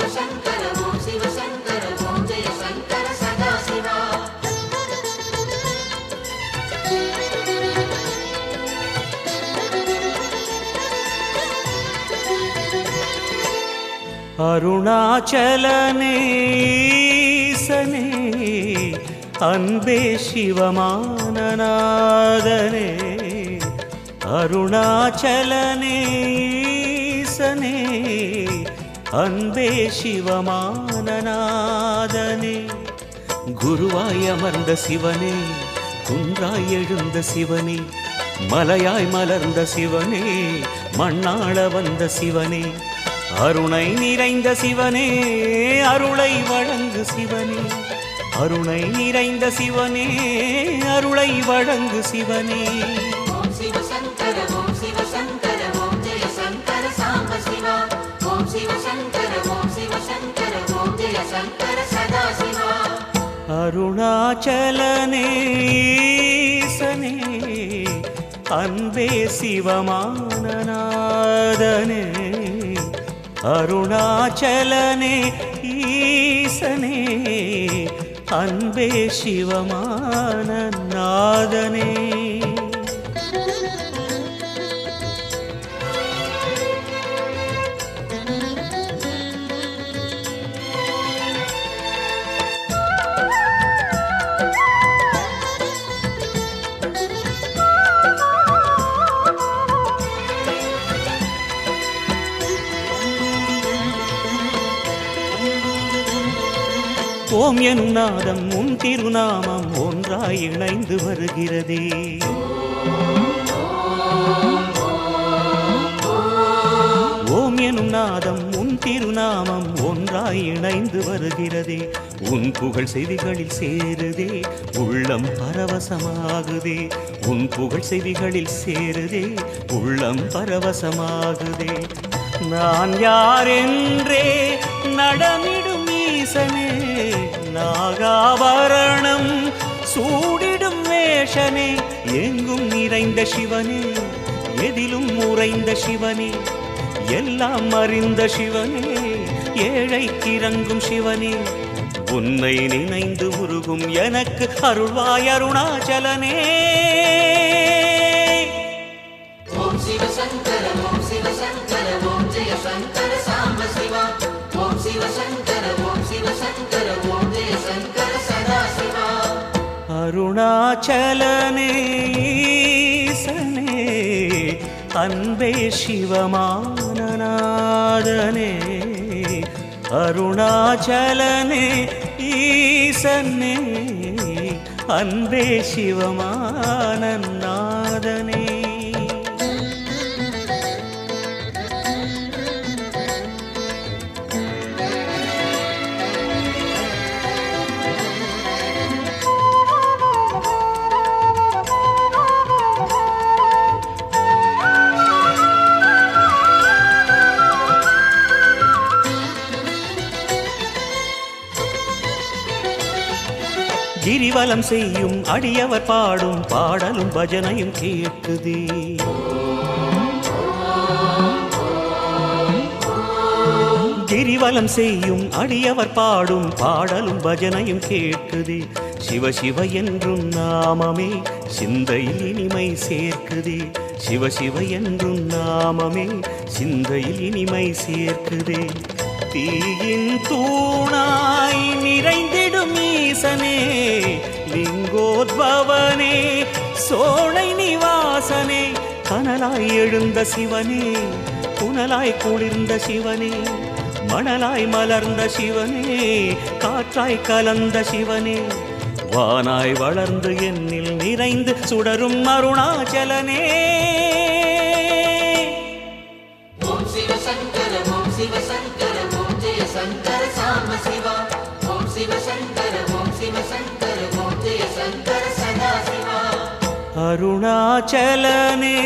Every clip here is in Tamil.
சிவசங்கர ஓம் சிவசங்கர ஓம் ஜெய சங்கர சதாசிவா. அருணாச்சலனே ஈசனே அன்பே சிவமானநாதனே. அருணாச்சலனே ஈசனே அன்பே சிவமானநாதனே. குருவாய் அமர்ந்த சிவனே, குன்றாய் எழுந்த சிவனே, மலையாய் மலர்ந்த சிவனே, மண்ணாள வந்த சிவனே, அருணை நிறைந்த சிவனே, அருளை வழங்கு சிவனே, அருணை நிறைந்த சிவனே, அருளை வழங்கு சிவனே. ஓம் சிவசங்கர ஓம் சிவசங்கர ஓம் ஜெய சங்கர சாம்ப சிவா. ஓம் சிவசங்கர ஓம் சிவசங்கர ஓம் ஜெய சங்கர சதாசிவா. அருணாச்சலனே ஈசனே அன்பே சிவமானநாதனே. அருணாச்சலனே ஈசனே அன்பே சிவமானநாதனே. ஓம் எனும் நாதம் உன் திருநாமம் ஒன்றாய் இணைந்து வருகிறதே. ஓம் எனும் நாதம் உன் திருநாமம் ஒன்றாய் இணைந்து வருகிறதே. உன் புகழ் செவிகளில் சேருதே, உள்ளம் பரவசமாகுதே. உன் புகழ் செவிகளில் சேருதே, உள்ளம் பரவசமாகுதே. நான் யாரென்றே நடமிடும் ஈசனே, நாகாபரணம் சூடிடும் வேஷனே, எங்கும் நிறைந்த சிவனே, எதிலும் உறைந்த சிவனே, எல்லாம் அறிந்த சிவனே, ஏழைக்கு இறங்கும் சிவனே, உன்னை நினைந்து உருகும் எனக்கு அருள்வாய் அருணாச்சலனே. ஓம் சிவசங்கர ஓம் சிவசங்கர ஓம் ஜெய சங்கர சாம்ப சிவா. ஓம் சிவசங்கர ஓம் சிவசங்கர ஓம் ஜெய சங்கர சதாசிவா. அருணாச்சலனே ஈசனே அன்பே சிவமானநாதனே. அருணாச்சலனே ஈசனே அன்பே சிவமானநாதனே. கிரிவலம் செய்யும் அடியவர் பாடும் பாடலும் பஜனையும் கேட்குதே. கிரிவலம் செய்யும் அடியவர் பாடும் பாடலும் பஜனையும் கேட்குதே. சிவ சிவ என்றும் நாமமே சிந்தையில் இனிமை சேர்க்குதே. சிவ சிவ என்றும் நாமமே சிந்தையில் இனிமை சேர்க்குதே. தீயின் தூணாய் நிறைந்திடும் ஈசனே, லிங்கோத்பவனே, சோழை நிவாசனே, கனலாய் எழுந்த சிவனே, புனலாய் குளிர்ந்த சிவனே, மணலாய் மலர்ந்த சிவனே, காற்றாய் கலந்த சிவனே, வானாய் வளர்ந்து என்னில் நிறைந்து சுடரும் அருணாச்சலனே. ஓம் சிவசங்கர ஓம் சிவசங்கர ஓம் ஜெய சங்கர சாம்ப சிவா. ஓம் சிவசங்கர ஓம் சிவசங்கர ஓம் ஜெய சங்கர சதாசிவா. அருணாச்சலனே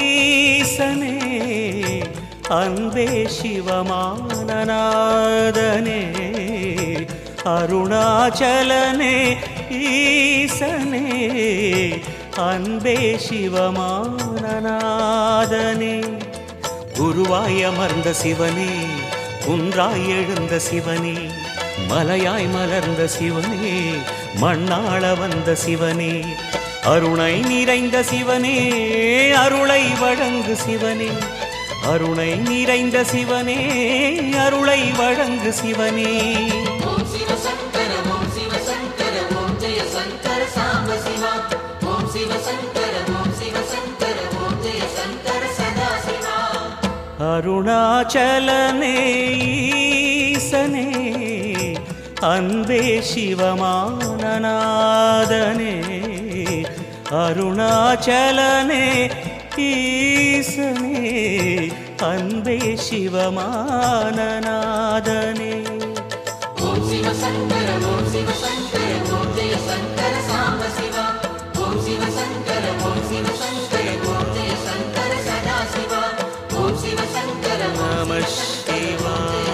ஈசனே அன்பே சிவமானநாதனே. அருணாச்சலனே ஈசனே அன்பே சிவமானநாதனே. குருவாய் அமர்ந்த சிவனே, குன்றாய் எழுந்த சிவனே, மலையாய் மலர்ந்த சிவனே, மண்ணாள வந்த சிவனே, அருணை நிறைந்த சிவனே, அருளை வழங்கு சிவனே, அருணை நிறைந்த சிவனே, அருளை வழங்கு சிவனே. ஓம் சிவ சங்கர ஓம் சிவ சங்கர ஓம் ஜெய சங்கர சாம்ப சிவா. ஓம் சிவ சங்கர ஓம் சிவ சங்கர ஓம் ஜெய சங்கர சதா சிவா. அருணாச்சலனே ஈசனே, அன்பே சிவமானநாதனே, அருணாச்சலனே ஈசனே, அன்பே சிவமானநாதனே. ஓம் சிவ சங்கர ஓம் சிவ சங்கர ஓம் ஜெய சங்கர சாம்ப சிவா. ஓம் சிவ சங்கர ஓம் சிவ சங்கர ஓம் ஜெய சங்கர சதா சிவா. ஓம் சிவ சங்கர ஓம் நம சிவ சங்கர ஓம் சிவாய. ஜெய